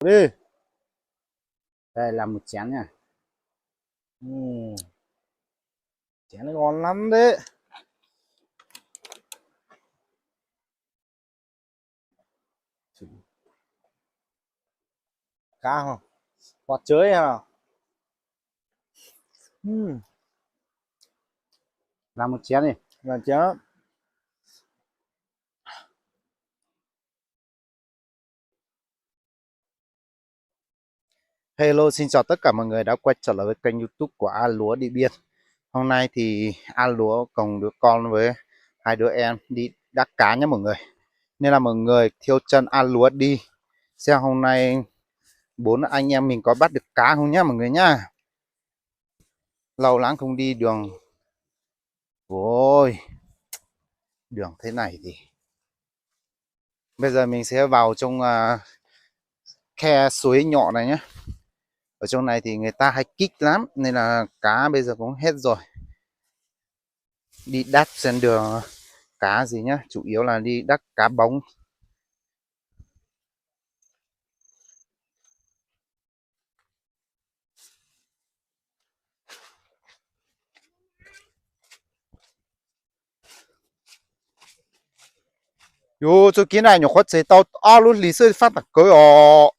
Đi. Đây làm một chén nha. Chén này ngon lắm đấy. Cá không? Bọt chới à? Làm một chén đi. Làm chén. Hello, xin chào tất cả mọi người đã quay trở lại với kênh YouTube của A Lúa Điện Biên. Hôm nay thì A Lúa cùng đứa con với hai đứa em đi đắt cá nhé mọi người. Nên là mọi người theo chân A Lúa đi xem hôm nay bốn anh em mình có bắt được cá không nhá mọi người nhá. Lâu lắm không đi đường. Ôi, đường thế này thì bây giờ mình sẽ vào trong khe suối nhỏ này nhé. Ở trong này thì người ta hay kích lắm nên là cá bây giờ cũng hết rồi. Đi đắt trên đường cá gì nhá, chủ yếu là đi đắt cá bóng. Yo, cho cái này nhỏ khó chế tao luôn lý sư phát tạc cưới ồ.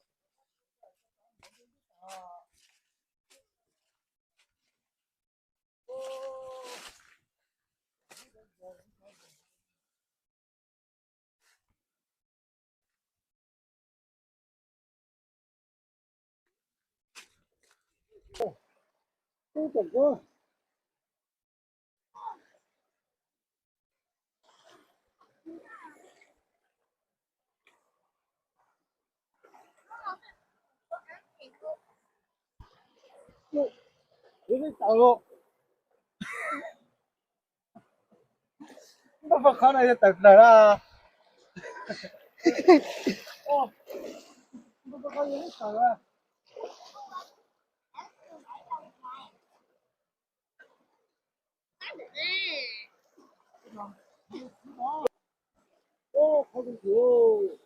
Nó phải khó này tập này là ô không được rồi.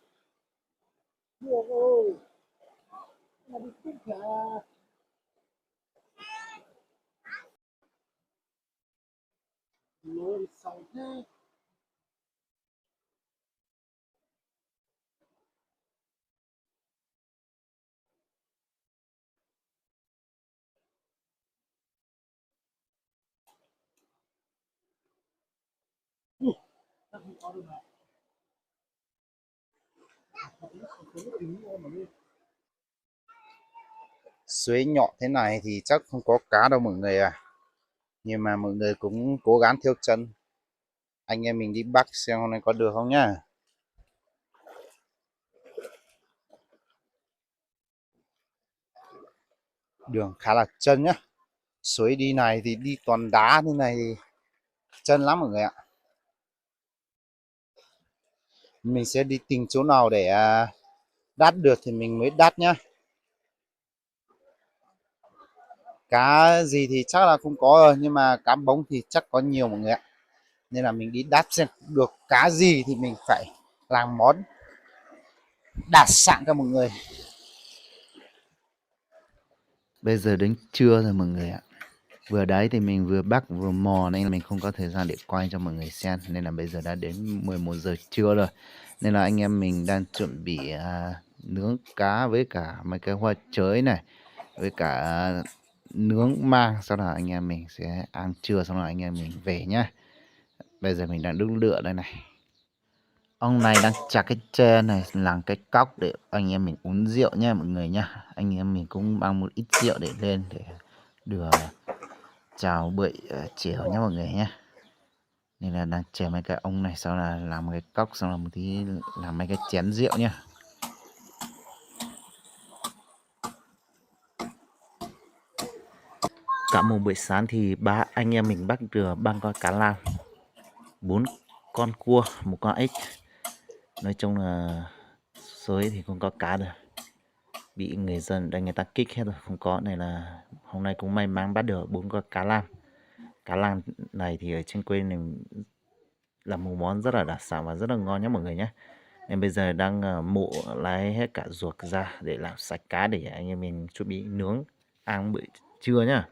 Được rồi. Mà đi tiếp cả. Luôn xong thế. Suối nhỏ thế này thì chắc không có cá đâu mọi người à. Nhưng mà mọi người cũng cố gắng theo chân anh em mình đi bắt xem hôm nay có được không nhá. Đường khá là chân nhá. Suối đi này thì đi toàn đá thế này thì chân lắm mọi người ạ. Mình sẽ đi tìm chỗ nào để đắt được thì mình mới đắt nhá. Cá gì thì chắc là không có rồi, nhưng mà cá bóng thì chắc có nhiều mọi người ạ. Nên là mình đi đắt xem được cá gì thì mình phải làm món đặc sản cho mọi người. Bây giờ đến trưa rồi mọi người ạ. Vừa đấy thì mình vừa bắt vừa mò nên là mình không có thời gian để quay cho mọi người xem. Nên là bây giờ đã đến 11 giờ trưa rồi. Nên là anh em mình đang chuẩn bị nướng cá với cả mấy cái hoa chới này. Với cả nướng mang. Sau đó anh em mình sẽ ăn trưa xong rồi anh em mình về nhá. Bây giờ mình đang đun lửa đây này. Ông này đang chặt cái tre này làm cái cốc để anh em mình uống rượu nha mọi người nha. Anh em mình cũng mang một ít rượu để lên để đưa chào bưởi chiều nhé mọi người nhé. Nên là đang chè mấy cái ông này, sau là làm cái cốc, xong là một tí làm mấy cái chén rượu nhá. Cả một buổi sáng thì ba anh em mình bắt được 3 con cá lam, 4 con cua, 1 con ếch. Nói chung là suối thì không có cá được, bị người dân ở đây người ta kích hết rồi, không có. Này là hôm nay cũng may mắn bắt được 4 con cá lam. Cá lam này thì ở trên quê mình là một món rất là đặc sản và rất là ngon nhé mọi người nhé. Nên bây giờ đang mổ lấy hết cả ruột ra để làm sạch cá để anh em mình chuẩn bị nướng ăn bữa trưa nhá.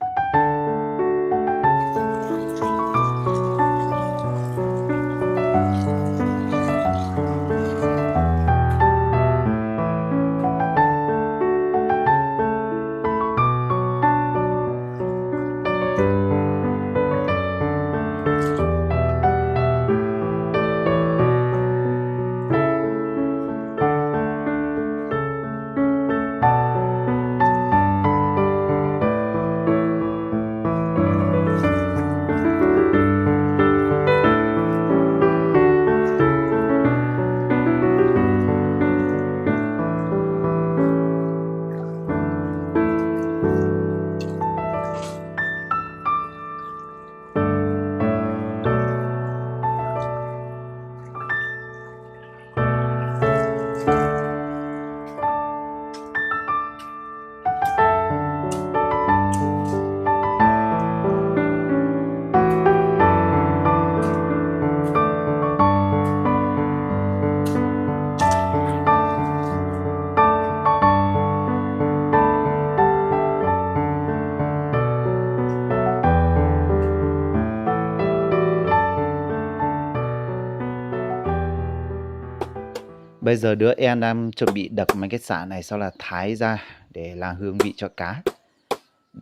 Bây giờ đứa em đang chuẩn bị đập mấy cái sả này sau là thái ra để làm hương vị cho cá.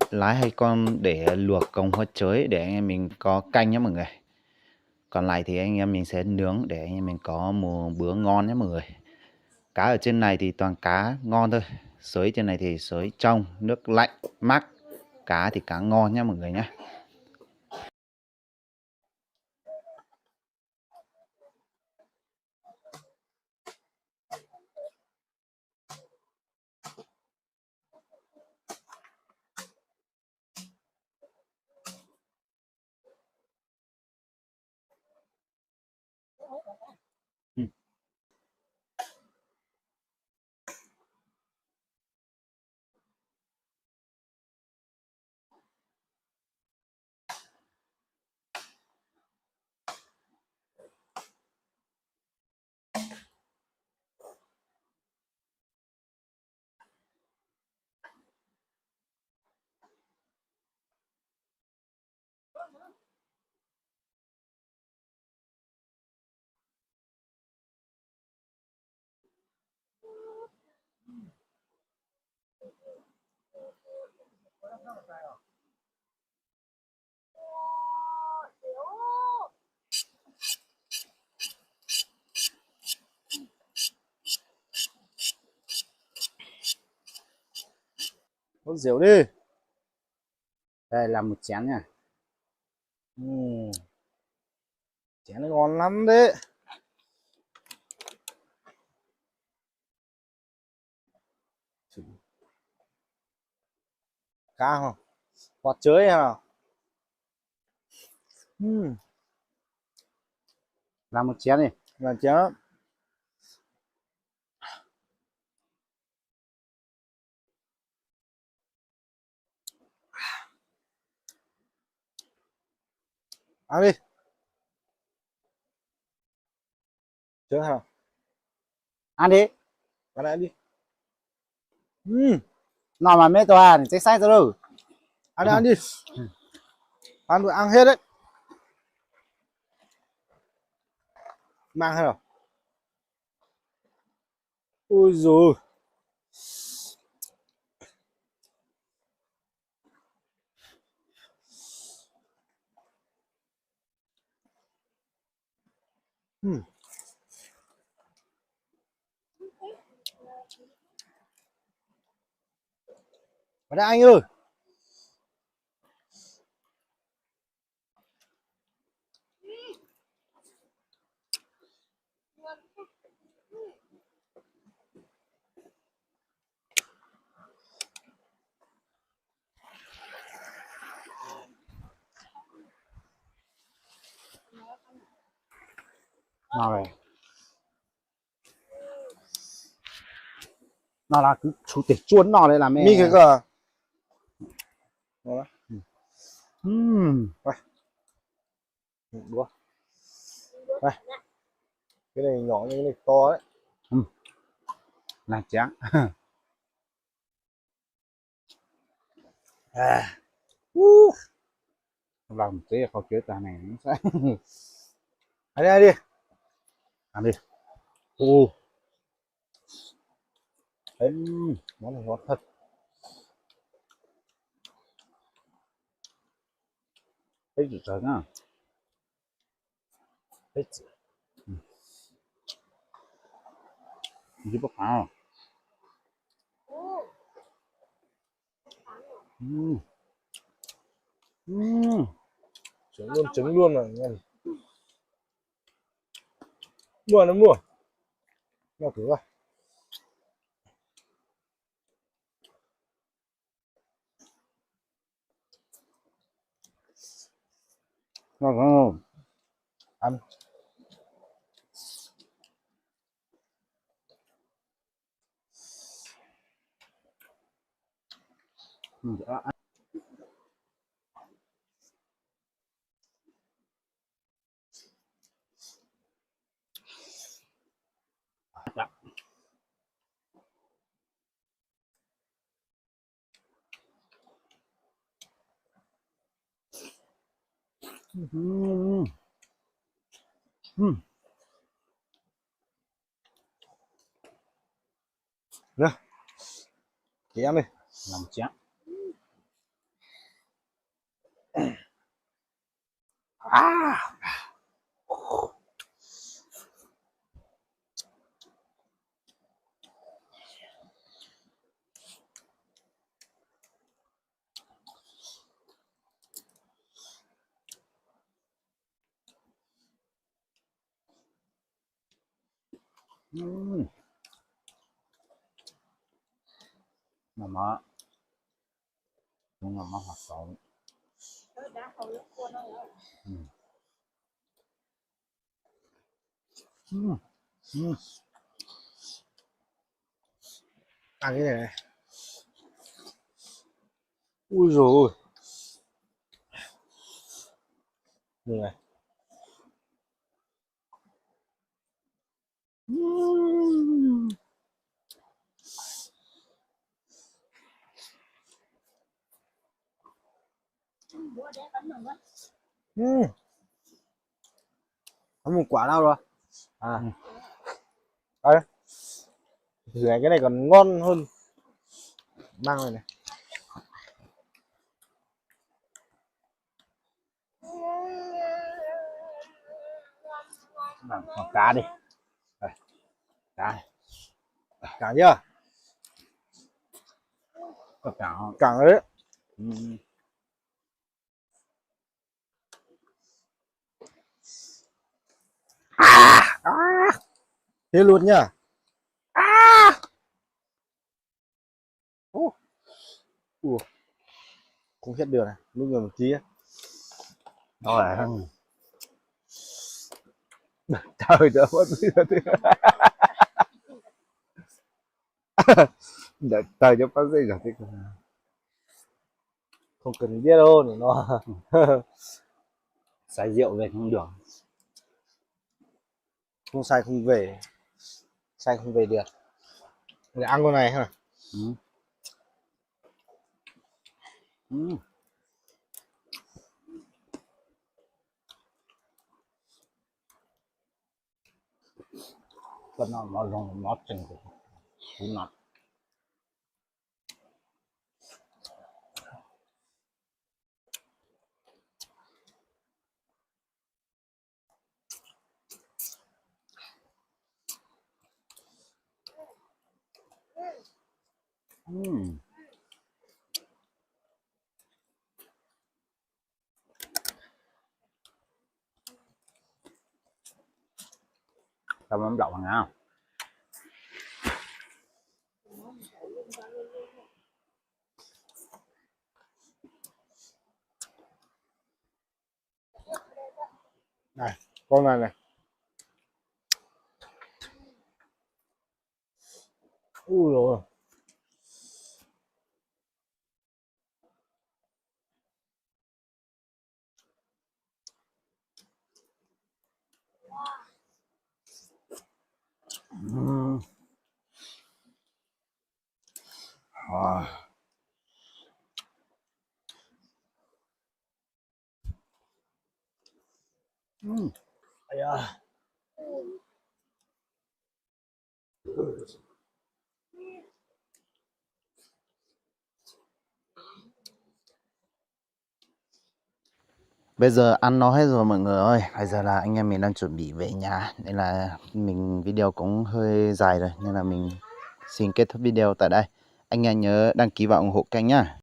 Lái hay con để luộc cùng hoa chới để anh em mình có canh nhé mọi người. Còn lại thì anh em mình sẽ nướng để anh em mình có một bữa ngon nhé mọi người. Cá ở trên này thì toàn cá ngon thôi. Suối trên này thì suối trong, nước lạnh, mát. Cá thì cá ngon nhé mọi người nhé. Uống rượu đi. Đây làm một chén nha. Chén nó ngon lắm đấy. Cá không? Hoặc chới hay nào? Làm một chén đi. Làm chén đó. Ăn đi. Chới hả? Ăn đi. Ăn lại đi. Nào mà mê tòa thì chắc sai rồi. Ăn đi, ăn đi. Ăn được ăn hết đấy. Mang hết rồi. Ui dồi. Vào đây anh ơi. Nào này. Nó là cứ chủ tịch chuốn nó đây là mẹ. Mi cái cơ. Đó. Đây. Đũa. Đây. Cái này nhỏ như cái này to đấy. Là chán. Lòng tí không chứa ta này nó sẽ Ăn đi, ăn đi. ồ, Món này ngon thật. Thích gì trời nhá. Thích gì bốc hào. Ừm. Ừm. trứng luôn mà ngon. Mua nó mua, mua thử coi. Ngon không? Ăn. Đó. Dạ. Ừm. Ừm. Nè, chị ăn đi. Làm chán. À. Ừm. Mama, mama hoạt động. Ừm. Ừm. Ừm. Ăn cái này này. Ui rồi ôi. Như này. Ừm. Có một quả nào rồi. À, Ừm. đây. Thử này, cái này còn ngon hơn. Mang này này. Làm con cá đi. Đây, cá này. Cả nhá. Có cá. Cả đấy. Ừm. Thế luôn nhá. Ủa, không hết được này. Lúc người một tí á. Đó là Trời đỡ mất bây giờ thế. đợi trời cho bác sĩ giải thích. Không cần biết đâu để nó. Xài rượu về không được. Không sai không về. Sai không về được. Để ăn con này ha. Ừm. Ừm. But not chừng cũng not. Tao bấm đậu nha. Này, con này này. Ui rồi. Ây da. Bây giờ ăn no hết rồi mọi người ơi. Bây giờ là anh em mình đang chuẩn bị về nhà. Nên là mình video cũng hơi dài rồi. Nên là mình xin kết thúc video tại đây. Anh em nhớ đăng ký và ủng hộ kênh nhá.